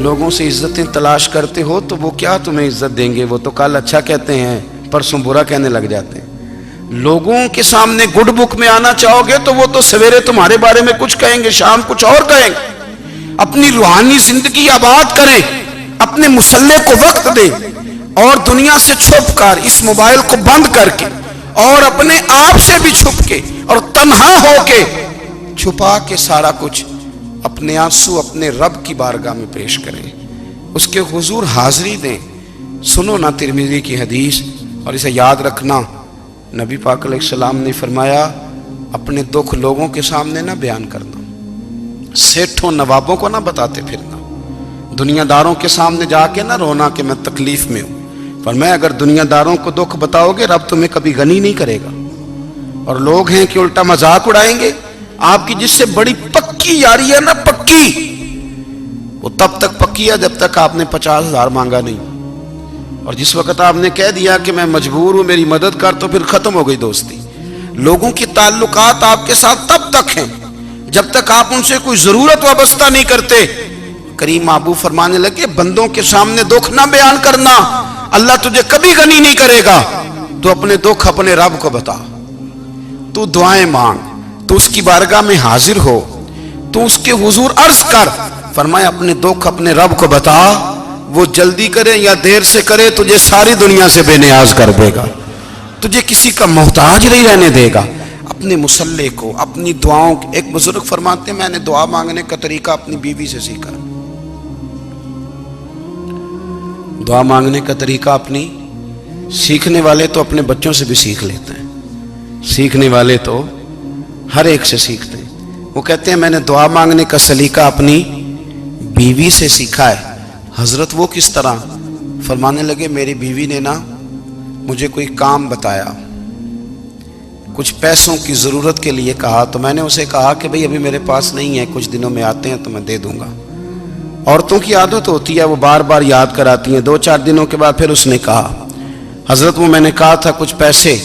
لوگوں سے عزتیں تلاش کرتے ہو تو وہ کیا تمہیں عزت دیں گے؟ وہ تو کل اچھا کہتے ہیں، پرسوں برا کہنے لگ جاتے ہیں۔ لوگوں کے سامنے گڈ بک میں آنا چاہو گے تو وہ تو سویرے تمہارے بارے میں کچھ کہیں گے، شام کچھ اور کہیں گے۔ اپنی روحانی زندگی آباد کریں، اپنے مسلح کو وقت دیں، اور دنیا سے چھپ کر، اس موبائل کو بند کر کے، اور اپنے آپ سے بھی چھپ کے اور تنہا ہو کے، چھپا کے سارا کچھ اپنے آنسو اپنے رب کی بارگاہ میں پیش کریں، اس کے حضور حاضری دیں۔ سنو نا ترمذی کی حدیث، اور اسے یاد رکھنا، نبی پاک علیہ السلام نے فرمایا اپنے دکھ لوگوں کے سامنے نہ بیان کرنا، سیٹھوں نوابوں کو نہ بتاتے پھرنا، دنیا داروں کے سامنے جا کے نہ رونا کہ میں تکلیف میں ہوں۔ فرمایا اگر دنیا داروں کو دکھ بتاؤ گے رب تمہیں کبھی غنی نہیں کرے گا، اور لوگ ہیں کہ الٹا مذاق اڑائیں گے۔ آپ کی جس سے بڑی پکی یاری ہے نا، پکی، وہ تب تک پکی ہے جب تک آپ نے 50,000 مانگا نہیں، اور جس وقت آپ نے کہہ دیا کہ میں مجبور ہوں میری مدد کر، تو پھر ختم ہو گئی دوستی۔ لوگوں کی تعلقات آپ کے ساتھ تب تک ہیں جب تک آپ ان سے کوئی ضرورت وابستہ نہیں کرتے۔ کریم محبوب فرمانے لگے بندوں کے سامنے دکھ نہ بیان کرنا، اللہ تجھے کبھی غنی نہیں کرے گا۔ تو اپنے دکھ اپنے رب کو بتا، تو دعائیں مانگ، تو اس کی بارگاہ میں حاضر ہو، تو اس کے حضور عرض کر۔ فرمایا اپنے دکھ اپنے رب کو بتا، وہ جلدی کرے یا دیر سے کرے تجھے ساری دنیا سے بے نیاز کر دے گا، تجھے کسی کا محتاج نہیں رہنے دے گا۔ اپنے مسلح کو، اپنی دعاؤں، ایک بزرگ فرماتے ہیں میں نے دعا مانگنے کا طریقہ اپنی بیوی سے سیکھا۔ دعا مانگنے کا طریقہ اپنی، سیکھنے والے تو اپنے بچوں سے بھی سیکھ لیتے ہیں، سیکھنے والے تو ہر ایک سے سیکھتے ہیں۔ وہ کہتے ہیں میں نے دعا مانگنے کا سلیقہ اپنی بیوی سے سیکھا ہے۔ حضرت وہ کس طرح؟ فرمانے لگے میری بیوی نے نا مجھے کوئی کام بتایا، کچھ پیسوں کی ضرورت کے لیے کہا، تو میں نے اسے کہا کہ بھئی ابھی میرے پاس نہیں ہے، کچھ دنوں میں آتے ہیں تو میں دے دوں گا۔ عورتوں کی عادت ہوتی ہے وہ بار بار یاد کراتی ہیں، 2-4 دنوں کے بعد پھر اس نے کہا حضرت وہ میں نے کہا تھا کچھ پیسے،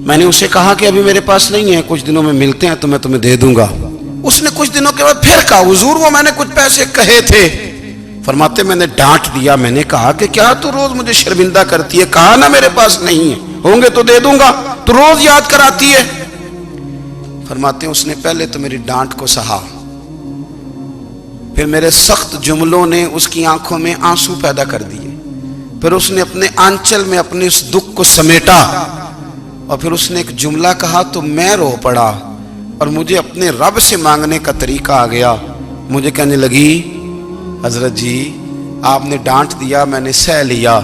میں نے اسے کہا کہ ابھی میرے پاس نہیں ہے، کچھ دنوں میں ملتے ہیں تو میں تمہیں دے دوں گا۔ اس نے کچھ دنوں کے بعد پھر کہا حضور وہ میں نے کچھ پیسے کہے تھے۔ فرماتے میں نے ڈانٹ دیا، میں نے کہا کہ کیا تو روز مجھے شرمندہ کرتی ہے، کہا نا میرے پاس نہیں ہے، ہوں گے تو دے دوں گا، تو روز یاد کراتی ہے۔ فرماتے ہیں اس نے پہلے تو میری ڈانٹ کو سہا، پھر میرے سخت جملوں نے اس کی آنکھوں میں آنسو پیدا کر دیے، پھر اس نے اپنے آنچل میں اپنے اس دکھ کو سمیٹا، اور پھر اس نے ایک جملہ کہا تو میں رو پڑا، اور مجھے اپنے رب سے مانگنے کا طریقہ آ گیا۔ مجھے کہنے لگی حضرت جی آپ نے ڈانٹ دیا میں نے سہ لیا،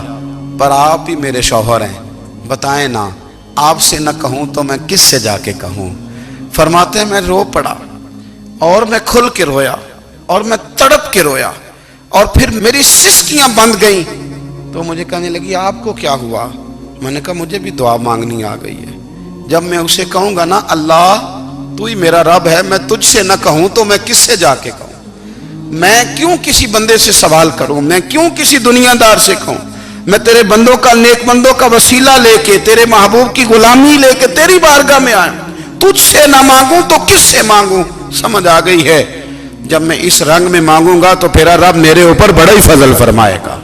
پر آپ ہی میرے شوہر ہیں، بتائیں نا آپ سے نہ کہوں تو میں کس سے جا کے کہوں۔ فرماتے ہیں میں رو پڑا، اور میں کھل کے رویا، اور میں تڑپ کے رویا، اور پھر میری سسکیاں بند گئیں۔ تو مجھے کہنے لگی آپ کو کیا ہوا؟ میں نے کہا مجھے بھی دعا مانگنی آ گئی ہے، جب میں اسے کہوں گا نا اللہ تو ہی میرا رب ہے، میں تجھ سے نہ کہوں تو میں کس سے جا کے کہوں؟ میں کیوں کسی بندے سے سوال کروں؟ میں کیوں کسی دنیا دار سے کہوں؟ میں تیرے بندوں کا، نیک بندوں کا وسیلہ لے کے، تیرے محبوب کی غلامی لے کے تیری بارگاہ میں آیا، تجھ سے نہ مانگوں تو کس سے مانگوں؟ سمجھ آ گئی ہے؟ جب میں اس رنگ میں مانگوں گا تو پھر رب میرے اوپر بڑا ہی فضل فرمائے گا،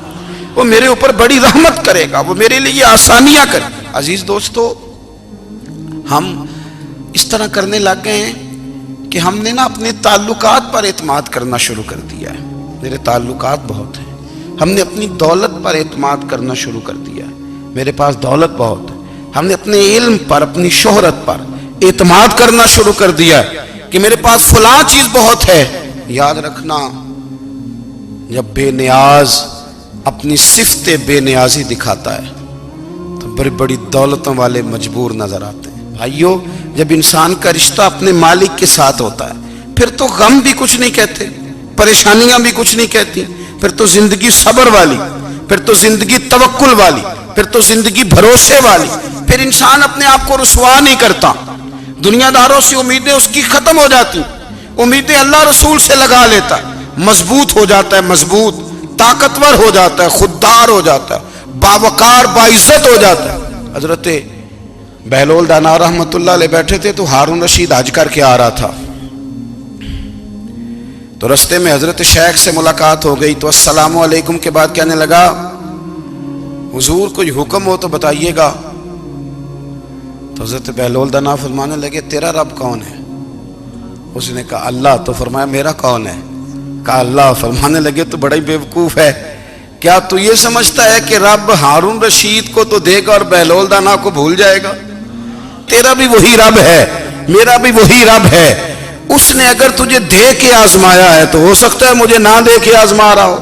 وہ میرے اوپر بڑی رحمت کرے گا، وہ میرے لیے آسانیاں کرے گا۔ عزیز دوستو، ہم اس طرح کرنے لگ گئے ہیں کہ ہم نے نا اپنے تعلقات پر اعتماد کرنا شروع کر دیا ہے۔ میرے تعلقات بہت ہیں، ہم نے اپنی دولت پر اعتماد کرنا شروع کر دیا ہے، میرے پاس دولت بہت ہے۔ ہم نے اپنے علم پر، اپنی شہرت پر اعتماد کرنا شروع کر دیا ہے کہ میرے پاس فلاں چیز بہت ہے۔ یاد رکھنا جب بے نیاز اپنی صفت بے نیازی دکھاتا ہے تو بڑی بڑی دولتوں والے مجبور نظر آتے ہیں۔ بھائیو جب انسان کا رشتہ اپنے مالک کے ساتھ ہوتا ہے پھر تو غم بھی کچھ نہیں کہتے، پریشانیاں بھی کچھ نہیں کہتی، پھر تو زندگی صبر والی، پھر تو زندگی توکل والی، پھر تو زندگی بھروسے والی، پھر انسان اپنے آپ کو رسوا نہیں کرتا، دنیا داروں سے امیدیں اس کی ختم ہو جاتی، امیدیں اللہ رسول سے لگا لیتا ہے، مضبوط ہو جاتا ہے، مضبوط، طاقتور ہو جاتا ہے، خوددار ہو جاتا ہے، باوقار باعزت ہو جاتا ہے۔ حضرت بہلول دانا رحمت اللہ علیہ بیٹھے تھے تو ہارون رشید حج کر کے آ رہا تھا، تو رستے میں حضرت شیخ سے ملاقات ہو گئی تو السلام علیکم کے بعد کہنے لگا حضور کوئی حکم ہو تو بتائیے گا. تو حضرت بہلول دنا فرمانے لگے تیرا رب کون ہے؟ اس نے کہا اللہ. تو فرمایا میرا کون ہے؟ کہا اللہ. فرمانے لگے تو بڑا ہی بیوقوف ہے، کیا تو یہ سمجھتا ہے کہ رب ہارون رشید کو تو دے گا اور بہلول دانا کو بھول جائے گا؟ تیرا بھی وہی رب ہے، میرا بھی وہی رب ہے. اس نے اگر تجھے دے کے آزمایا ہے تو ہو سکتا ہے مجھے نہ دے کے آزما رہا ہو.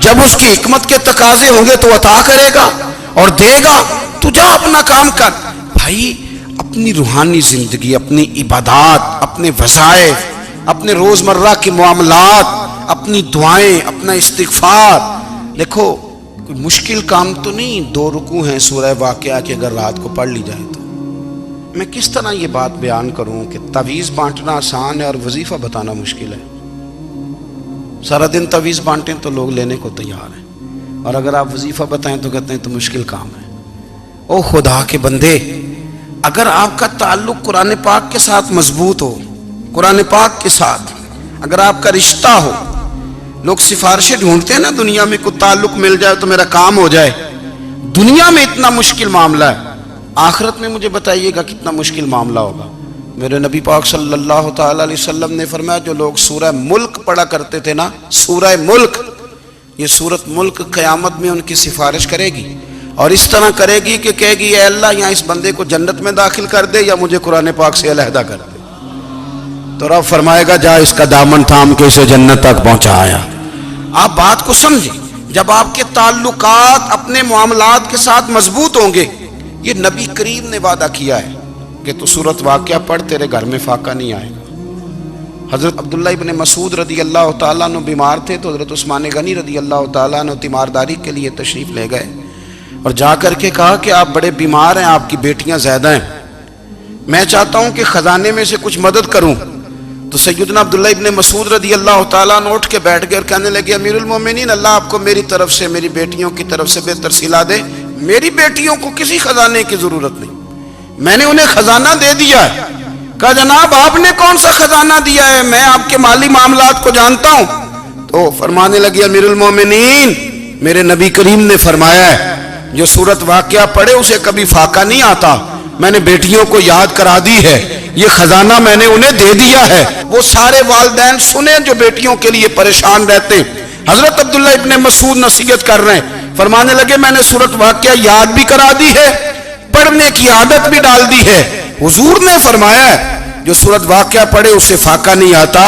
جب اس کی حکمت کے تقاضے ہوں گے تو عطا کرے گا اور دے گا. تو جا اپنا کام کر. بھائی اپنی روحانی زندگی، اپنی عبادات، اپنے وظائف، اپنے روزمرہ کے معاملات، اپنی دعائیں، اپنا استغفار. دیکھو کوئی مشکل کام تو نہیں 2 رکوع ہیں سورہ واقعہ کہ اگر رات کو پڑھ لی جائے تو. میں کس طرح یہ بات بیان کروں کہ تعویذ بانٹنا آسان ہے اور وظیفہ بتانا مشکل ہے. سارا دن تعویذ بانٹیں تو لوگ لینے کو تیار ہیں، اور اگر آپ وظیفہ بتائیں تو کہتے ہیں تو مشکل کام ہے. او خدا کے بندے، اگر آپ کا تعلق قرآن پاک کے ساتھ مضبوط ہو، قرآن پاک کے ساتھ اگر آپ کا رشتہ ہو، لوگ سفارشیں ڈھونڈتے ہیں نا دنیا میں کوئی تعلق مل جائے تو میرا کام ہو جائے. دنیا میں اتنا مشکل معاملہ ہے، آخرت میں مجھے بتائیے گا کتنا مشکل معاملہ ہوگا. میرے نبی پاک صلی اللہ تعالی علیہ وسلم نے فرمایا جو لوگ سورہ ملک پڑھا کرتے تھے نا، سورہ ملک، یہ سورت ملک قیامت میں ان کی سفارش کرے گی اور اس طرح کرے گی کہ کہے گی اے اللہ یہاں اس بندے کو جنت میں داخل کر دے یا مجھے قرآن پاک سے علیحدہ کر دے. تو رب فرمائے گا جا اس کا دامن تھام کے اسے جنت تک پہنچایا. آپ بات کو سمجھیں، جب آپ کے تعلقات اپنے معاملات کے ساتھ مضبوط ہوں گے، یہ نبی کریم نے وعدہ کیا ہے کہ تو سورت واقعہ پڑھ تیرے گھر میں فاقہ نہیں آئے گا. حضرت عبداللہ ابن مسعود رضی اللہ تعالیٰ عنہ بیمار تھے تو حضرت عثمان غنی رضی اللہ تعالیٰ عنہ تیمارداری کے لیے تشریف لے گئے اور جا کر کے کہا کہ آپ بڑے بیمار ہیں، آپ کی بیٹیاں زیادہ ہیں، میں چاہتا ہوں کہ خزانے میں سے کچھ مدد کروں. تو سیدنا عبداللہ ابن مسعود رضی اللہ تعالیٰ عنہ اٹھ کے بیٹھ گئے اور کہنے لگے امیر المومنین، اللہ آپ کو میری طرف سے، میری بیٹیوں کی طرف سے بہتر صلہ دے. میری بیٹیوں کو کسی خزانے کی ضرورت نہیں، میں نے انہیں خزانہ دے دیا ہے. کہا جناب آپ نے کون سا خزانہ دیا ہے، میں آپ کے مالی معاملات کو جانتا ہوں. تو فرمانے لگی امیر المومنین میرے نبی کریم نے فرمایا ہے جو سورت واقعہ پڑھے اسے کبھی فاقہ نہیں آتا. میں نے بیٹیوں کو یاد کرا دی ہے، یہ خزانہ میں نے انہیں دے دیا ہے. وہ سارے والدین سنیں جو بیٹیوں کے لیے پریشان رہتے. حضرت عبداللہ ابن مسعود نصیحت کر رہے ہیں، فرمانے لگے میں نے سورت واقعہ یاد بھی کرا دی ہے، پڑھنے کی عادت بھی ڈال دی ہے. حضور نے فرمایا ہے جو سورت واقعہ پڑھے اسے فاقہ نہیں آتا.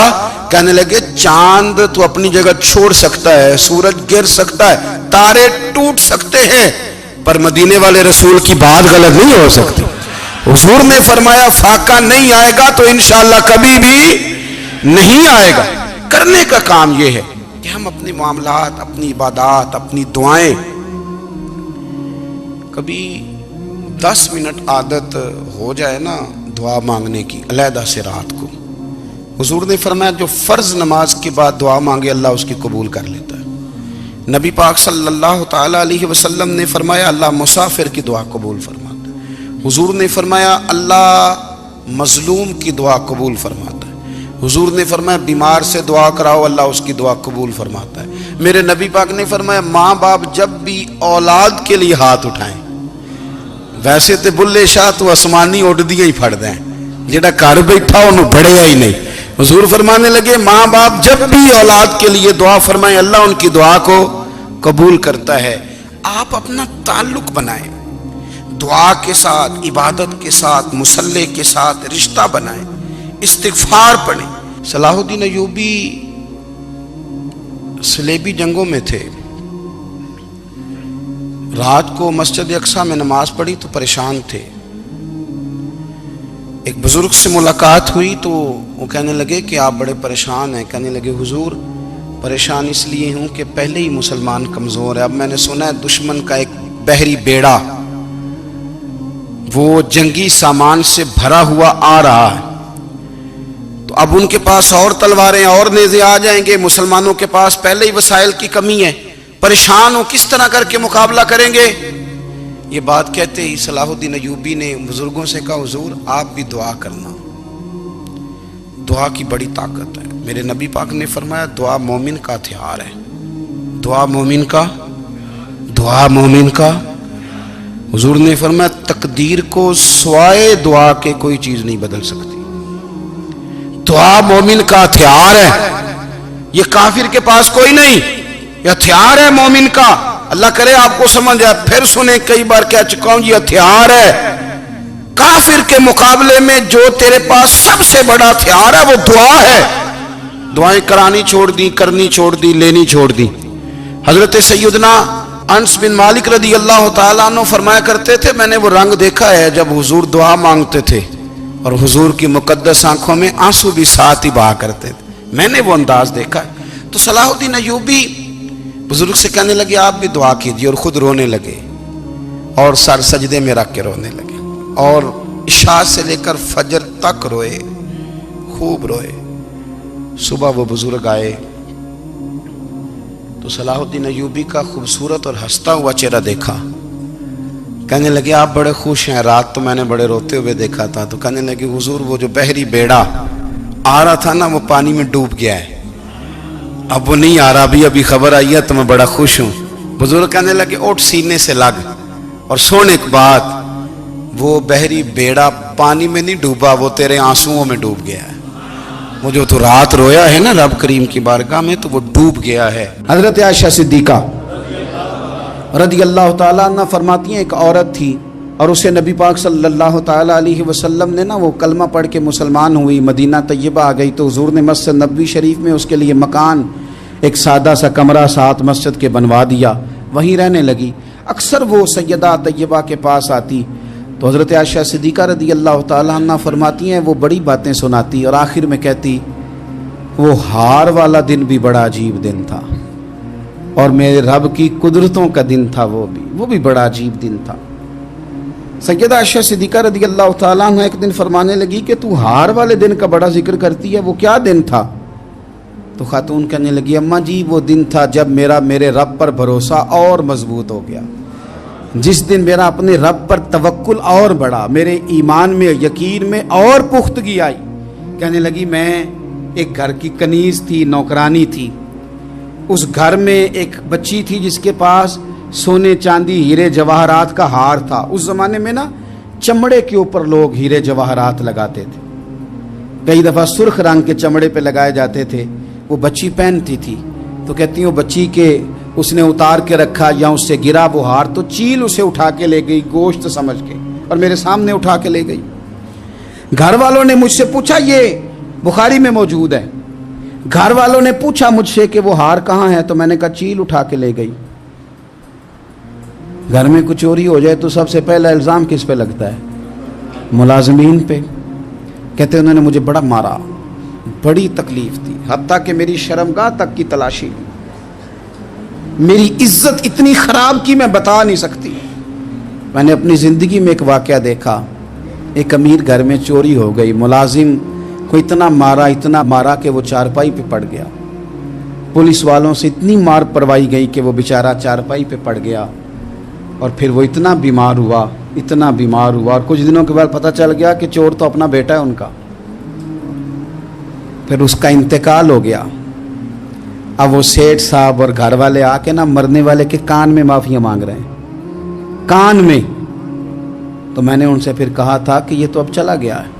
کہنے لگے چاند تو اپنی جگہ چھوڑ سکتا ہے، سورج گر سکتا ہے، تارے ٹوٹ سکتے ہیں، پر مدینے والے رسول کی بات غلط نہیں ہو سکتی. حضور نے فرمایا فاقہ نہیں آئے گا تو انشاءاللہ کبھی بھی نہیں آئے گا. کرنے کا کام یہ ہے کہ ہم اپنے معاملات، اپنی عبادات، اپنی دعائیں کبھی 10 منٹ عادت ہو جائے نا دعا مانگنے کی علیحدہ سے رات کو. حضور نے فرمایا جو فرض نماز کے بعد دعا مانگے اللہ اس کی قبول کر لیتا ہے. نبی پاک صلی اللہ تعالی علیہ وسلم نے فرمایا اللہ مسافر کی دعا قبول فرماتا ہے. حضور نے فرمایا اللہ مظلوم کی دعا قبول فرماتا ہے. حضور نے فرمایا بیمار سے دعا کراؤ اللہ اس کی دعا قبول فرماتا ہے. میرے نبی پاک نے فرمایا ماں باپ جب بھی اولاد کے لیے ہاتھ اٹھائیں، ویسے تے بلے شاہ تو آسمانی اڈ دیا ہی پھڑ دیں، جڑا گھر بیٹھا انہوں بڑھیا ہی نہیں. حضور فرمانے لگے ماں باپ جب بھی اولاد کے لیے دعا فرمائیں اللہ ان کی دعا کو قبول کرتا ہے. آپ اپنا تعلق بنائیں دعا کے ساتھ، عبادت کے ساتھ، مصلی کے ساتھ رشتہ بنائیں، استغفار پڑھیں. صلاح الدین ایوبی صلیبی جنگوں میں تھے، رات کو مسجد اقصی میں نماز پڑھی تو پریشان تھے. ایک بزرگ سے ملاقات ہوئی تو وہ کہنے لگے کہ آپ بڑے پریشان ہیں. کہنے لگے حضور پریشان اس لیے ہوں کہ پہلے ہی مسلمان کمزور ہے، اب میں نے سنا ہے دشمن کا ایک بحری بیڑا وہ جنگی سامان سے بھرا ہوا آ رہا ہے، تو اب ان کے پاس اور تلواریں اور نیزے آ جائیں گے، مسلمانوں کے پاس پہلے ہی وسائل کی کمی ہے، پریشان ہو کس طرح کر کے مقابلہ کریں گے. یہ بات کہتے ہی صلاح الدین ایوبی نے بزرگوں سے کہا حضور آپ بھی دعا کرنا، دعا کی بڑی طاقت ہے. میرے نبی پاک نے فرمایا دعا مومن کا ہتھیار ہے، دعا مومن کا، دعا مومن کا۔ حضور نے فرمایا تقدیر کو سوائے دعا کے کوئی چیز نہیں بدل سکتی۔ دعا مومن کا ہتھیار ہے، یہ کافر کے پاس کوئی نہیں، یہ ہتھیار ہے مومن کا۔ اللہ کرے آپ کو سمجھ آئے، پھر سنیں، کئی بار کہہ چکا ہوں، یہ ہتھیار ہے۔ کافر کے مقابلے میں جو تیرے پاس سب سے بڑا ہتھیار ہے وہ دعا ہے۔ دعائیں کرانی چھوڑ دی، کرنی چھوڑ دی، لینی چھوڑ دی۔ حضرت سیدنا انس بن مالک رضی اللہ تعالیٰ عنہ فرمایا کرتے تھے، میں نے وہ رنگ دیکھا ہے جب حضور دعا مانگتے تھے اور حضور کی مقدس آنکھوں میں آنسو بھی ساتھ ہی بہا کرتے تھے، میں نے وہ انداز دیکھا ہے۔ تو صلاح الدین ایوبی بزرگ سے کہنے لگے آپ بھی دعا کیجیے، اور خود رونے لگے اور سر سجدے میں رکھ کے رونے لگے، اور عشاء سے لے کر فجر تک روئے، خوب روئے۔ صبح وہ بزرگ آئے تو صلاح الدین ایوبی کا خوبصورت اور ہنستا ہوا چہرہ دیکھا، کہنے لگے آپ بڑے خوش ہیں، رات تو میں نے بڑے روتے ہوئے دیکھا تھا۔ تو کہنے لگے حضور وہ جو بحری بیڑا آ رہا تھا نا وہ پانی میں ڈوب گیا ہے، اب وہ نہیں آ رہا، ابھی خبر آئی ہے تو میں بڑا خوش ہوں۔ بزرگ کہنے لگے اٹھ سینے سے لگ اور سن ایک بات، وہ بحری بیڑا پانی میں نہیں ڈوبا، وہ تیرے آنسوؤں میں ڈوب گیا ہے۔ وہ جو تو رات رویا ہے نا رب کریم کی بارگاہ میں، تو وہ ڈوب گیا ہے۔ حضرت عائشہ صدیقہ رضی اللہ تعالیٰ عنہ فرماتی ہیں ایک عورت تھی اور اسے نبی پاک صلی اللہ تعالیٰ علیہ وسلم نے نا وہ کلمہ پڑھ کے مسلمان ہوئی، مدینہ طیبہ آ گئی، تو حضور نے مسجد نبوی شریف میں اس کے لیے مکان، ایک سادہ سا کمرہ ساتھ مسجد کے بنوا دیا، وہیں رہنے لگی۔ اکثر وہ سیدہ طیبہ کے پاس آتی تو حضرت عائشہ صدیقہ رضی اللہ تعالیٰ عنہ فرماتی ہیں وہ بڑی باتیں سناتی اور آخر میں کہتی وہ ہار والا دن بھی بڑا عجیب دن تھا، اور میرے رب کی قدرتوں کا دن تھا، وہ بھی بڑا عجیب دن تھا۔ سیدہ عائشہ صدیقہ رضی اللہ تعالیٰ عنہ ایک دن فرمانے لگی کہ تو ہار والے دن کا بڑا ذکر کرتی ہے، وہ کیا دن تھا؟ تو خاتون کہنے لگی اماں جی وہ دن تھا جب میرے رب پر بھروسہ اور مضبوط ہو گیا، جس دن میرا اپنے رب پر توکل اور بڑھا، میرے ایمان میں یقین میں اور پختگی آئی۔ کہنے لگی میں ایک گھر کی کنیز تھی، نوکرانی تھی، اس گھر میں ایک بچی تھی جس کے پاس سونے چاندی ہیرے جواہرات کا ہار تھا۔ اس زمانے میں نا چمڑے کے اوپر لوگ ہیرے جواہرات لگاتے تھے، کئی دفعہ سرخ رنگ کے چمڑے پہ لگائے جاتے تھے، وہ بچی پہنتی تھی۔ تو کہتی ہیں وہ بچی کے اس نے اتار کے رکھا یا اس سے گرا وہ ہار، تو چیل اسے اٹھا کے لے گئی گوشت سمجھ کے، اور میرے سامنے اٹھا کے لے گئی۔ گھر والوں نے مجھ سے پوچھا، یہ بخاری میں موجود ہے، گھر والوں نے پوچھا مجھ سے کہ وہ ہار کہاں ہے، تو میں نے کہا چیل اٹھا کے لے گئی۔ گھر میں کچھ چوری ہو جائے تو سب سے پہلا الزام کس پہ لگتا ہے؟ ملازمین پہ۔ کہتے انہوں نے مجھے بڑا مارا، بڑی تکلیف تھی، حتیٰ کہ میری شرمگاہ تک کی تلاشی، میری عزت اتنی خراب کی میں بتا نہیں سکتی۔ میں نے اپنی زندگی میں ایک واقعہ دیکھا، ایک امیر گھر میں چوری ہو گئی، ملازم کو اتنا مارا کہ وہ چارپائی پہ پڑ گیا، پولیس والوں سے اتنی مار پروائی گئی کہ وہ بیچارہ چارپائی پہ پڑ گیا، اور پھر وہ اتنا بیمار ہوا، اور کچھ دنوں کے بعد پتہ چل گیا کہ چور تو اپنا بیٹا ہے ان کا، پھر اس کا انتقال ہو گیا۔ اب وہ سیٹھ صاحب اور گھر والے آ کے نا مرنے والے کے کان میں معافیاں مانگ رہے ہیں، کان میں۔ تو میں نے ان سے پھر کہا تھا کہ یہ تو اب چلا گیا ہے،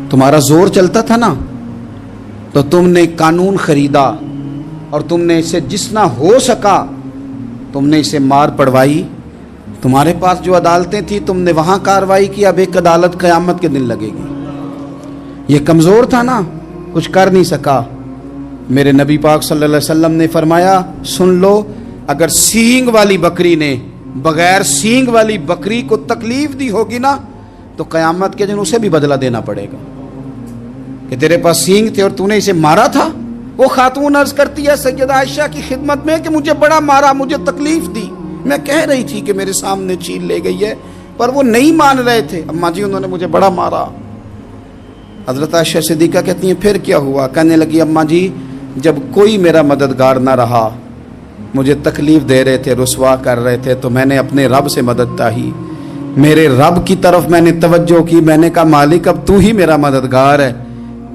تمہارا زور چلتا تھا نا تو تم نے قانون خریدا اور تم نے اسے جس نہ ہو سکا تم نے اسے مار پڑوائی، تمہارے پاس جو عدالتیں تھیں تم نے وہاں کارروائی کی، اب ایک عدالت قیامت کے دن لگے گی۔ یہ کمزور تھا نا، کچھ کر نہیں سکا۔ میرے نبی پاک صلی اللہ علیہ وسلم نے فرمایا سن لو، اگر سینگ والی بکری نے بغیر سینگ والی بکری کو تکلیف دی ہوگی نا تو قیامت کے دن اسے بھی بدلہ دینا پڑے گا، کہ تیرے پاس سینگ تھے اور تو نے اسے مارا تھا۔ وہ خاتون عرض کرتی ہے سیدہ عائشہ کی خدمت میں کہ مجھے بڑا مارا، مجھے تکلیف دی، میں کہہ رہی تھی کہ میرے سامنے چیل لے گئی ہے پر وہ نہیں مان رہے تھے، اماں جی انہوں نے مجھے بڑا مارا۔ حضرت عائشہ صدیقہ کہتی ہیں پھر کیا ہوا؟ کہنے لگی اماں جی جب کوئی میرا مددگار نہ رہا، مجھے تکلیف دے رہے تھے، رسوا کر رہے تھے، تو میں نے اپنے رب سے مدد چاہی، میرے رب کی طرف میں نے توجہ کی، میں نے کہا مالک اب تو ہی میرا مددگار ہے،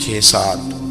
6-7,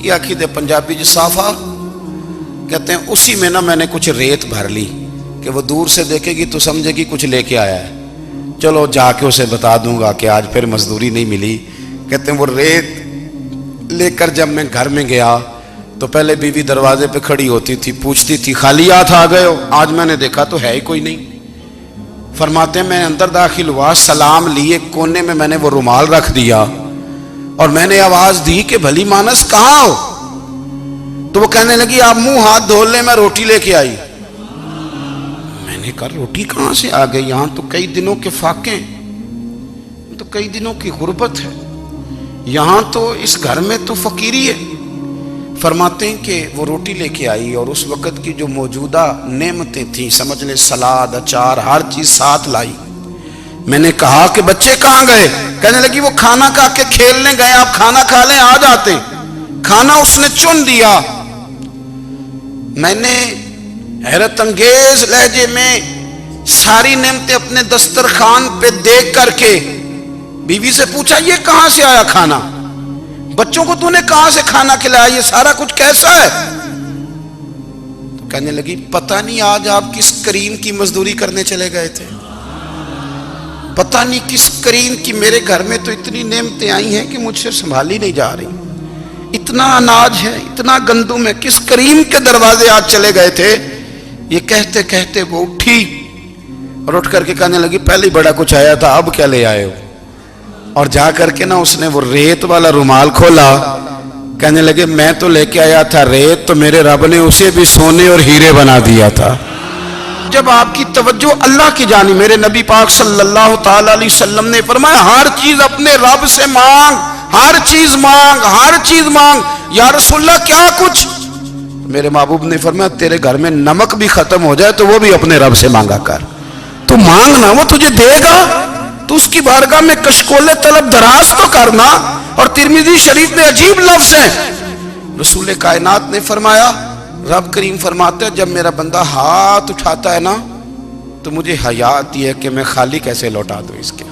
کی آخی دے پنجابی جو صافہ کہتے ہیں اسی میں نا میں نے کچھ ریت بھر لی کہ وہ دور سے دیکھے گی تو سمجھے گی کچھ لے کے آیا ہے، چلو جا کے اسے بتا دوں گا کہ آج پھر مزدوری نہیں ملی۔ کہتے ہیں وہ ریت لے کر جب میں گھر میں گیا تو پہلے بیوی دروازے پہ کھڑی ہوتی تھی، پوچھتی تھی خالی ہاتھ آ گئے ہو؟ آج میں نے دیکھا تو ہے ہی کوئی نہیں۔ فرماتے ہیں میں اندر داخل ہوا، سلام لیے، کونے میں میں نے وہ رومال رکھ دیا اور میں نے آواز دی کہ بھلی مانس کہاں ہو؟ تو وہ کہنے لگی آپ منہ ہاتھ دھو لیں، میں روٹی لے کے آئی۔ میں نے کہا روٹی کہاں سے آ گئی؟ یہاں تو کئی دنوں کے فاقے، تو کئی دنوں کی غربت ہے، یہاں تو اس گھر میں تو فقیری ہے۔ فرماتے ہیں کہ وہ روٹی لے کے آئی اور اس وقت کی جو موجودہ نعمتیں تھیں، سمجھ لیں سلاد، اچار، ہر چیز ساتھ لائی۔ میں نے کہا کہ بچے کہاں گئے؟ کہنے لگی وہ کھانا کھا کے کھیلنے گئے، آپ کھانا کھا لیں آ جاتے۔ کھانا اس نے چن دیا۔ میں نے حیرت انگیز لہجے میں ساری نعمتیں اپنے دسترخوان پہ دیکھ کر کے بیوی سے پوچھا یہ کہاں سے آیا کھانا؟ بچوں کو تو نے کہاں سے کھانا کھلایا؟ یہ سارا کچھ کیسا ہے؟ تو کہنے لگی پتہ نہیں آج آپ کس کریم کی مزدوری کرنے چلے گئے تھے، پتہ نہیں کس کریم کی، میرے گھر میں تو اتنی نعمتیں آئی ہیں کہ مجھ سے سنبھالی نہیں جا رہی، اتنا اناج ہے، اتنا گندم ہے، کس کریم کے دروازے آج چلے گئے تھے؟ یہ کہتے کہتے وہ اٹھی اور اٹھ کر کے کہنے لگی پہلے ہی بڑا کچھ آیا تھا، اب کیا لے آئے ہو؟ اور جا کر کے نا اس نے وہ ریت والا رومال کھولا، کہنے لگے میں تو لے کے آیا تھا ریت، تو میرے رب نے اسے بھی سونے اور ہیرے بنا دیا تھا۔ جب آپ کی توجہ اللہ کی جانب، میرے نبی پاک صلی اللہ تعالی علیہ وسلم نے فرمایا ہر چیز اپنے رب سے مانگ، ہر چیز مانگ، ہر چیز مانگ۔ یا رسول اللہ کیا کچھ؟ میرے محبوب نے فرمایا تیرے گھر میں نمک بھی ختم ہو جائے تو وہ بھی اپنے رب سے مانگا کر، تو مانگنا وہ تجھے دے گا، تو اس کی بارگاہ میں کشکول طلب دراز تو کرنا۔ اور ترمذی شریف میں عجیب لفظ ہے، رسول کائنات نے فرمایا، رب کریم فرماتا ہے جب میرا بندہ ہاتھ اٹھاتا ہے نا تو مجھے حیا آتی ہے کہ میں خالی کیسے لوٹا دوں اس کے،